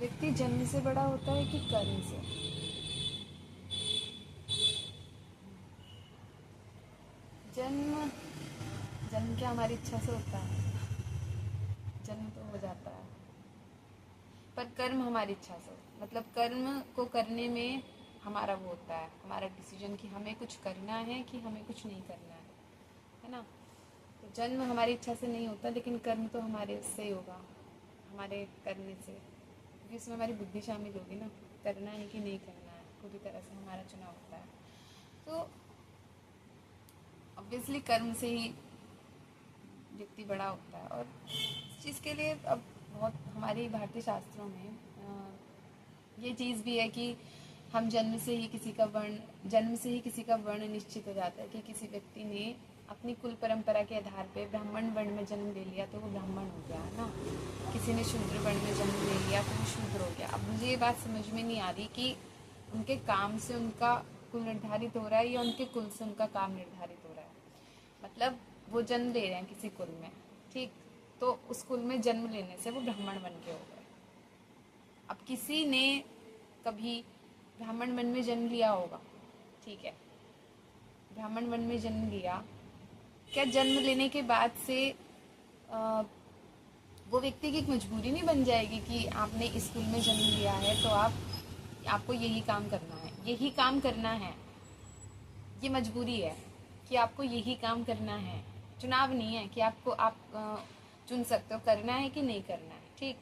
व्यक्ति जन्म से बड़ा होता है कि कर्म से? जन्म जन्म क्या हमारी इच्छा से होता है? जन्म तो हो जाता है, पर कर्म हमारी इच्छा से मतलब कर्म को करने में हमारा वो होता है, हमारा डिसीजन कि हमें कुछ करना है कि हमें कुछ नहीं करना है ना? तो जन्म हमारी इच्छा से नहीं होता, लेकिन कर्म तो हमारे से ही होगा, हमारे करने से, क्योंकि इसमें हमारी बुद्धि शामिल होगी ना, करना है कि नहीं करना है, पूरी तरह से हमारा चुनाव होता है। तो ऑब्वियसली कर्म से ही व्यक्ति बड़ा होता है। और इस चीज़ के लिए अब बहुत हमारे भारतीय शास्त्रों में ये चीज़ भी है कि हम जन्म से ही किसी का वर्ण निश्चित हो जाता है कि किसी व्यक्ति ने अपनी कुल परंपरा के आधार पे ब्राह्मण वर्ण में जन्म ले लिया तो वो ब्राह्मण हो गया है ना, किसी ने शूद्र वर्ण में जन्म ले लिया तो वो शूद्र हो गया। अब मुझे ये बात समझ में नहीं आ रही कि उनके काम से उनका कुल निर्धारित हो रहा है या उनके कुल से उनका काम निर्धारित हो रहा है। मतलब वो जन्म ले रहे हैं किसी कुल में, ठीक, तो उस कुल में जन्म लेने से वो ब्राह्मण बन के हो गए। अब किसी ने कभी ब्राह्मण वन में जन्म लिया होगा, ठीक है, ब्राह्मण वन में जन्म लिया, क्या जन्म लेने के बाद से वो व्यक्ति की एक मजबूरी नहीं बन जाएगी कि आपने इस स्कूल में जन्म लिया है तो आपको यही काम करना है, यही काम करना है, ये मजबूरी है कि आपको यही काम करना है। चुनाव नहीं है कि आप चुन सकते हो करना है कि नहीं करना है, ठीक,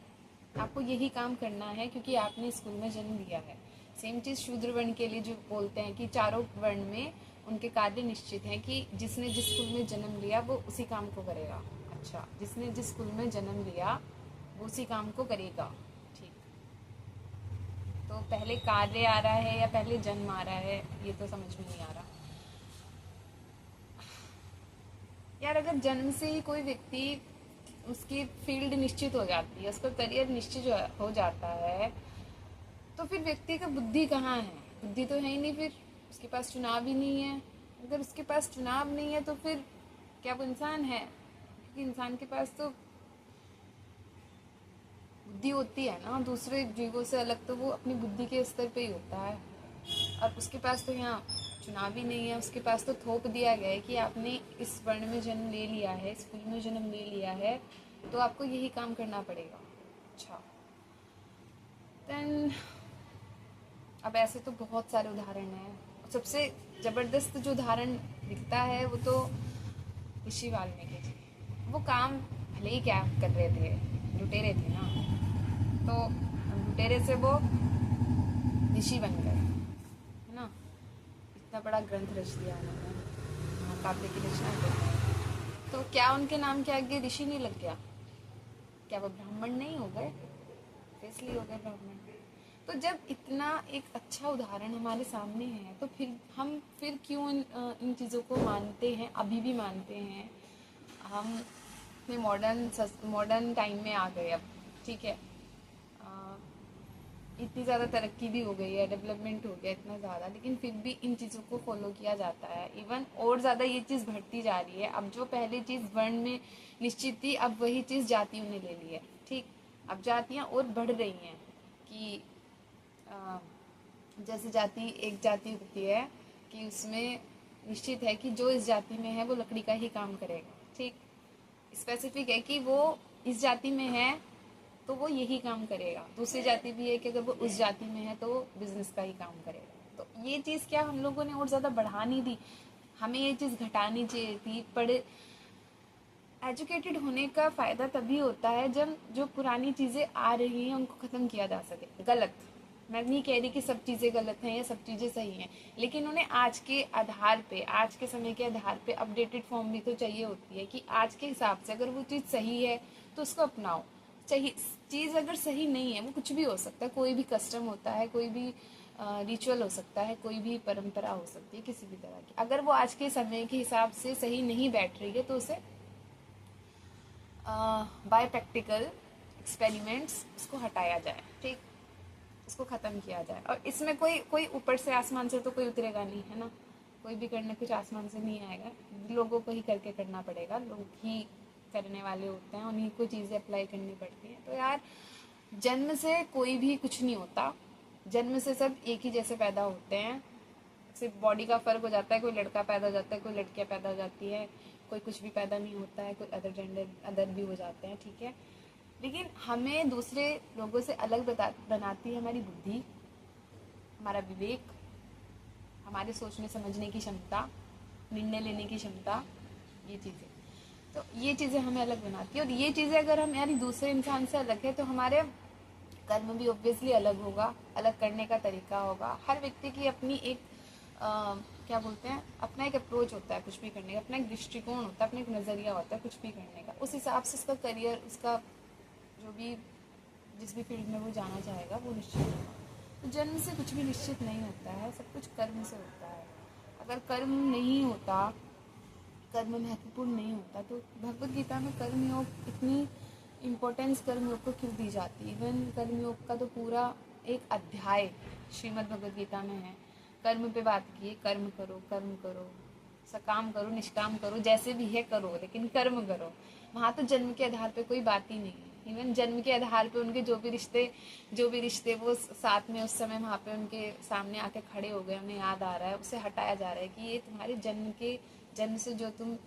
आपको यही काम करना है क्योंकि आपने स्कूल में जन्म लिया है। सेम चीज़ शूद्र वर्ण के लिए जो बोलते हैं कि चारों वर्ण में उनके कार्य निश्चित हैं कि जिसने जिस स्कूल में जन्म लिया वो उसी काम को करेगा। अच्छा, जिसने जिस स्कूल में जन्म लिया वो उसी काम को करेगा, ठीक। तो पहले कार्य आ रहा है या पहले जन्म आ रहा है, ये तो समझ में नहीं आ रहा यार। अगर जन्म से ही कोई व्यक्ति उसकी फील्ड निश्चित हो जाती है, उसका करियर निश्चित हो जाता है, तो फिर व्यक्ति का बुद्धि कहाँ है? बुद्धि तो है ही नहीं, फिर उसके पास चुनाव ही नहीं है। अगर उसके पास चुनाव नहीं है तो फिर क्या वो इंसान है? क्योंकि इंसान के पास तो बुद्धि होती है ना, दूसरे जीवों से अलग तो वो अपनी बुद्धि के स्तर पे ही होता है। और उसके पास तो यहाँ चुनाव ही नहीं है, उसके पास तो थोप दिया गया है कि आपने इस वर्ण में जन्म ले लिया है, स्कूल में जन्म ले लिया है, तो आपको यही काम करना पड़ेगा। अच्छा, देन अब ऐसे तो बहुत सारे उदाहरण हैं। सबसे ज़बरदस्त जो उदाहरण दिखता है वो तो ऋषि वाल्मीकि जी। वो काम भले ही क्या कर रहे थे, लुटेरे थे ना, तो लुटेरे से वो ऋषि बन गए, है ना। इतना बड़ा ग्रंथ रच दिया उन्होंने, महाकाव्य की रचना की। तो क्या उनके नाम के आगे ऋषि नहीं लग गया? क्या वो ब्राह्मण नहीं हो गए? इसलिए हो गए ब्राह्मण। तो जब इतना एक अच्छा उदाहरण हमारे सामने है तो फिर क्यों इन चीज़ों को मानते हैं, अभी भी मानते हैं। हम अपने मॉडर्न टाइम में आ गए अब, ठीक है, इतनी ज़्यादा तरक्की भी हो गई है, डेवलपमेंट हो गया इतना ज़्यादा, लेकिन फिर भी इन चीज़ों को फॉलो किया जाता है। इवन और ज़्यादा ये चीज़ बढ़ती जा रही है। अब जो पहले चीज़ वर्ण में निश्चित थी, अब वही चीज़ जातियों ने ले ली है, ठीक। अब जातियाँ और बढ़ रही हैं कि जैसे एक जाति होती है कि उसमें निश्चित है कि जो इस जाति में है वो लकड़ी का ही काम करेगा, ठीक। स्पेसिफिक है कि वो इस जाति में है तो वो यही काम करेगा। दूसरी जाति भी है कि अगर वो उस जाति में है तो वो बिजनेस का ही काम करेगा। तो ये चीज़ क्या हम लोगों ने और ज़्यादा बढ़ा नहीं दी, हमें ये चीज़ घटानी चाहिए थी। पढ़े एजुकेटेड होने का फ़ायदा तभी होता है जब जो पुरानी चीज़ें आ रही हैं उनको ख़त्म किया जा सके। गलत, मैं नहीं कह रही कि सब चीज़ें गलत हैं या सब चीज़ें सही हैं, लेकिन उन्हें आज के आधार पे, आज के समय के आधार पे अपडेटेड फॉर्म भी तो चाहिए होती है कि आज के हिसाब से अगर वो चीज़ सही है तो उसको अपनाओ। चाहिए चीज़ अगर सही नहीं है, वो कुछ भी हो सकता है, कोई भी कस्टम होता है, कोई भी रिचुअल हो सकता है, कोई भी परंपरा हो सकती है किसी भी तरह की, अगर वो आज के समय के हिसाब से सही नहीं बैठ रही है तो उसे बाय प्रैक्टिकल एक्सपेरिमेंट्स उसको हटाया जाए, ठीक, उसको ख़त्म किया जाए। और इसमें कोई कोई ऊपर से आसमान से तो कोई उतरेगा नहीं, है ना, कोई भी करने कुछ आसमान से नहीं आएगा, लोगों को ही करके करना पड़ेगा, लोग ही करने वाले होते हैं, उन्हीं को चीज़ें अप्लाई करनी पड़ती हैं। तो यार जन्म से कोई भी कुछ नहीं होता, जन्म से सब एक ही जैसे पैदा होते हैं, सिर्फ बॉडी का फर्क हो जाता है, कोई लड़का पैदा हो जाता है, कोई लड़कियां पैदा हो जाती है, कोई कुछ भी पैदा नहीं होता है, कोई अदर जेंडर अदर भी हो जाते हैं, ठीक है। लेकिन हमें दूसरे लोगों से अलग बनाती है हमारी बुद्धि, हमारा विवेक, हमारे सोचने समझने की क्षमता, निर्णय लेने की क्षमता, ये चीज़ें। तो ये चीज़ें हमें अलग बनाती है, और ये चीज़ें अगर हम यानी दूसरे इंसान से अलग है तो हमारे कर्म भी ऑब्वियसली अलग होगा, अलग करने का तरीका होगा। हर व्यक्ति की अपनी एक क्या बोलते हैं, अपना एक अप्रोच होता है कुछ भी करने का, अपना एक दृष्टिकोण होता है, अपना एक नज़रिया होता है कुछ भी करने का। उस हिसाब से उसका करियर, उसका जो भी जिस भी फील्ड में वो जाना चाहेगा वो निश्चित होगा। तो जन्म से कुछ भी निश्चित नहीं होता है, सब कुछ कर्म से होता है। अगर कर्म नहीं होता, कर्म महत्वपूर्ण नहीं होता, तो भगवत गीता में कर्मयोग इतनी इम्पोर्टेंस कर्मयोग को क्यों दी जाती है। इवन कर्मयोग का तो पूरा एक अध्याय श्रीमद् भगवत गीता में है, कर्म पे बात की है। कर्म करो, सकाम करो, निष्काम करो, जैसे भी है करो, लेकिन कर्म करो। वहाँ तो जन्म के आधार पे कोई बात ही नहीं है। इवन जन्म के आधार पे उनके जो भी रिश्ते वो साथ में उस समय वहाँ पे उनके सामने आके खड़े हो गए, उन्हें याद आ रहा है, उसे हटाया जा रहा है कि ये तुम्हारे जन्म से जो तुम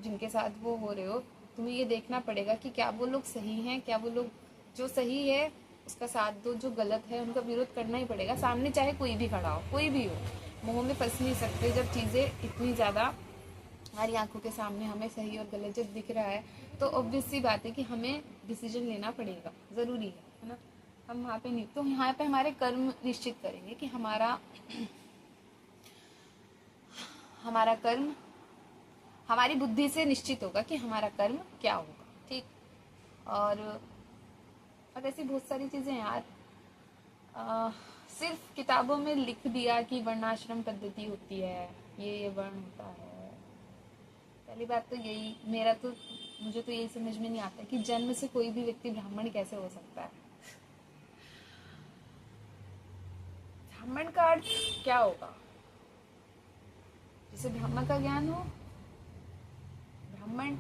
जिनके साथ वो हो रहे हो, तुम्हें ये देखना पड़ेगा कि क्या वो लोग सही हैं, क्या वो लोग जो सही है उसका साथ दो, जो गलत है उनका विरोध करना ही पड़ेगा, सामने चाहे कोई भी खड़ा हो, कोई भी हो। मोह में फंस नहीं सकते जब चीज़ें इतनी ज़्यादा हमारी आंखों के सामने हमें सही और गलत जब दिख रहा है, तो ऑब्वियस सी बात है कि हमें डिसीजन लेना पड़ेगा, ज़रूरी है ना। हम वहाँ पे नहीं, तो यहाँ पे हमारे कर्म निश्चित करेंगे कि हमारा कर्म हमारी बुद्धि से निश्चित होगा कि हमारा कर्म क्या होगा, ठीक। और ऐसी बहुत सारी चीज़ें यार, सिर्फ किताबों में लिख दिया कि वर्णाश्रम पद्धति होती है, ये वर्ण होता है। पहली बात तो यही, मुझे तो यही समझ में नहीं आता कि जन्म से कोई भी व्यक्ति ब्राह्मण कैसे हो सकता है। ब्राह्मण का अर्थ क्या होगा, जिसे ब्रह्म का ज्ञान हो, ब्राह्मण।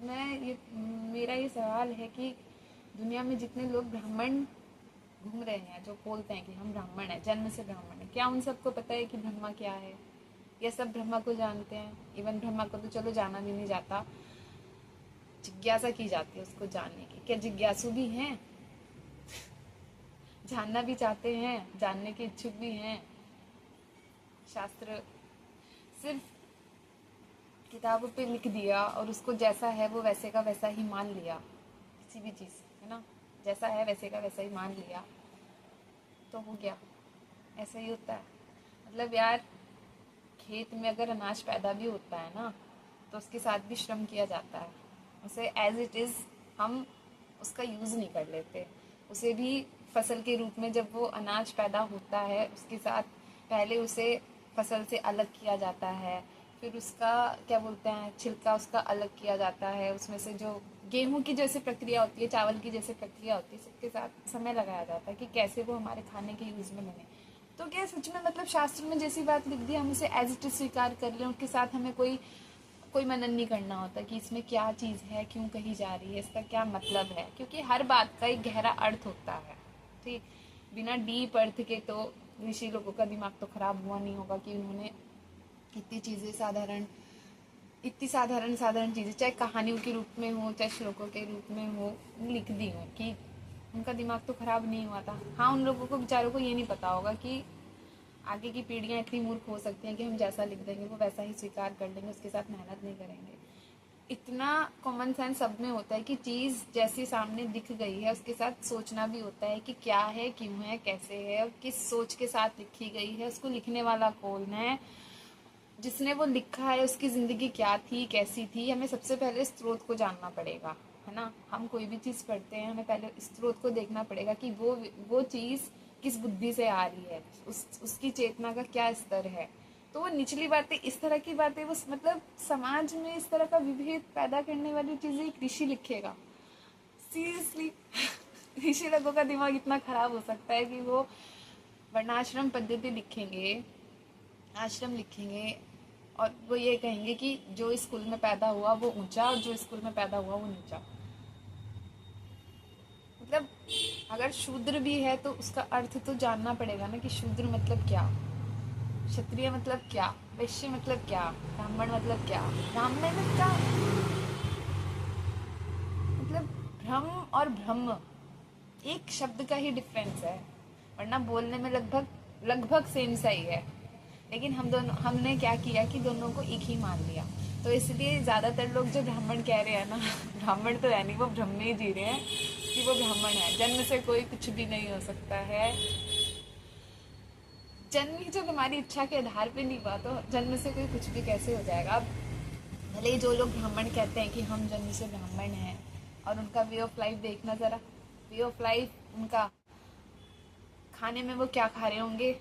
मेरा ये सवाल है कि दुनिया में जितने लोग ब्राह्मण घूम रहे हैं, जो बोलते हैं कि हम ब्राह्मण हैं, जन्म से ब्राह्मण हैं, क्या उन सबको पता है कि ब्रह्मा क्या है? ये सब ब्रह्मा को जानते हैं। इवन ब्रह्मा को तो चलो जाना भी नहीं जाता, जिज्ञासा की जाती है उसको जानने की। क्या जिज्ञासु भी हैं? जानना भी चाहते हैं, जानने के इच्छुक भी हैं। शास्त्र सिर्फ किताबों पे लिख दिया और उसको जैसा है वो वैसे का वैसा ही मान लिया, किसी भी चीज़ है ना, जैसा है वैसे का वैसा ही मान लिया, तो हो गया। ऐसा ही होता है। मतलब यार, खेत में अगर अनाज पैदा भी होता है ना, तो उसके साथ भी श्रम किया जाता है। उसे एज इट इज़ हम उसका यूज़ नहीं कर लेते। उसे भी फसल के रूप में जब वो अनाज पैदा होता है, उसके साथ पहले उसे फसल से अलग किया जाता है, फिर उसका क्या बोलते हैं, छिलका उसका अलग किया जाता है, उसमें से जो गेहूं की जैसे प्रक्रिया होती है, चावल की जैसे प्रक्रिया होती है, सबके साथ समय लगाया जाता है कि कैसे वो हमारे खाने के यूज़ में बने। तो क्या सच में, मतलब शास्त्र में जैसी बात लिख दी हम उसे एज इट इज स्वीकार कर लें, उसके साथ हमें कोई मनन नहीं करना होता कि इसमें क्या चीज़ है, क्यों कही जा रही है, इसका क्या मतलब है, क्योंकि हर बात का एक गहरा अर्थ होता है, ठीक। बिना डीप अर्थ के तो ऋषि लोगों का दिमाग तो खराब हुआ नहीं होगा कि उन्होंने इतनी साधारण चीज़ें, चाहे कहानियों के रूप में हो, चाहे श्लोकों के रूप में हो, लिख दी हो, कि उनका दिमाग तो खराब नहीं हुआ था। हाँ, उन लोगों को बेचारों को ये नहीं पता होगा कि आगे की पीढ़ियाँ इतनी मूर्ख हो सकती हैं कि हम जैसा लिख देंगे वो वैसा ही स्वीकार कर लेंगे, उसके साथ मेहनत नहीं करेंगे। इतना कॉमन सेंस सब में होता है कि चीज़ जैसी सामने दिख गई है उसके साथ सोचना भी होता है कि क्या है, क्यों है, कैसे है, और किस सोच के साथ लिखी गई है, उसको लिखने वाला कौन है, जिसने वो लिखा है उसकी ज़िंदगी क्या थी, कैसी थी। हमें सबसे पहले स्रोत को जानना पड़ेगा, है ना। हम कोई भी चीज़ पढ़ते हैं, हमें पहले स्रोत को देखना पड़ेगा कि वो चीज़ किस बुद्धि से आ रही है, उसकी चेतना का क्या स्तर है। तो वो निचली बातें, इस तरह की बातें, वो मतलब समाज में इस तरह का विभेद पैदा करने वाली चीज़ें एक ऋषि लिखेगा, सीरियसली। ऋषि लोगों का दिमाग इतना खराब हो सकता है कि वो वर्णाश्रम पद्धति लिखेंगे, आश्रम लिखेंगे, और वो ये कहेंगे कि जो स्कूल में पैदा हुआ वो ऊंचा और जो स्कूल में पैदा हुआ वो नीचा। मतलब अगर शूद्र भी है तो उसका अर्थ तो जानना पड़ेगा ना कि शूद्र मतलब क्या, क्षत्रिय मतलब क्या, वैश्य मतलब क्या, ब्राह्मण मतलब क्या। ब्राह्मण का मतलब भ्रम और ब्रह्म एक शब्द का ही डिफरेंस है, वरना बोलने में लगभग लगभग सेम सा ही है। लेकिन हमने क्या किया कि दोनों को एक ही मान लिया। तो इसलिए ज़्यादातर लोग जो ब्राह्मण कह रहे हैं ना, ब्राह्मण तो है नहीं, वो भ्रम में ही जी रहे हैं कि वो ब्राह्मण है। जन्म से कोई कुछ भी नहीं हो सकता है। जन्म ही जब हमारी इच्छा के आधार पे नहीं हुआ तो जन्म से कोई कुछ भी कैसे हो जाएगा। अब भले ही जो लोग ब्राह्मण कहते हैं कि हम जन्म से ब्राह्मण हैं, और उनका वे ऑफ लाइफ देखना ज़रा, वे ऑफ लाइफ उनका, खाने में वो क्या खा रहे होंगे,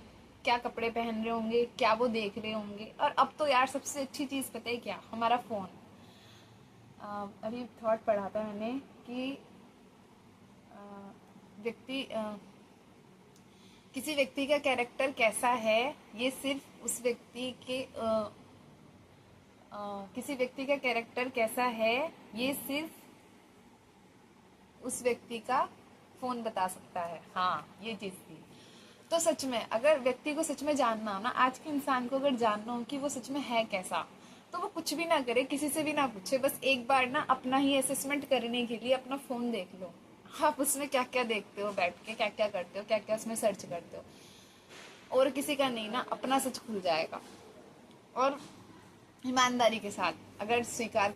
क्या कपड़े पहन रहे होंगे, क्या वो देख रहे होंगे। और अब तो यार सबसे अच्छी चीज़ पता है क्या, हमारा फ़ोन। अभी थॉट पढ़ा था मैंने कि व्यक्ति किसी व्यक्ति का कैरेक्टर कैसा है ये सिर्फ उस व्यक्ति के किसी व्यक्ति का कैरेक्टर कैसा है ये सिर्फ उस व्यक्ति का फोन बता सकता है। हाँ, ये चीज़ थी। तो सच में अगर व्यक्ति को सच में जानना हो ना, आज के इंसान को अगर जानना हो कि वो सच में है कैसा, तो वो कुछ भी ना करे, किसी से भी ना पूछे, बस एक बार ना अपना ही असेसमेंट करने के लिए अपना फ़ोन देख लो। आप उसमें क्या क्या देखते हो बैठ के, क्या क्या करते हो, क्या क्या उसमें सर्च करते हो, और किसी का नहीं ना, अपना सच खुल जाएगा। और ईमानदारी के साथ अगर स्वीकार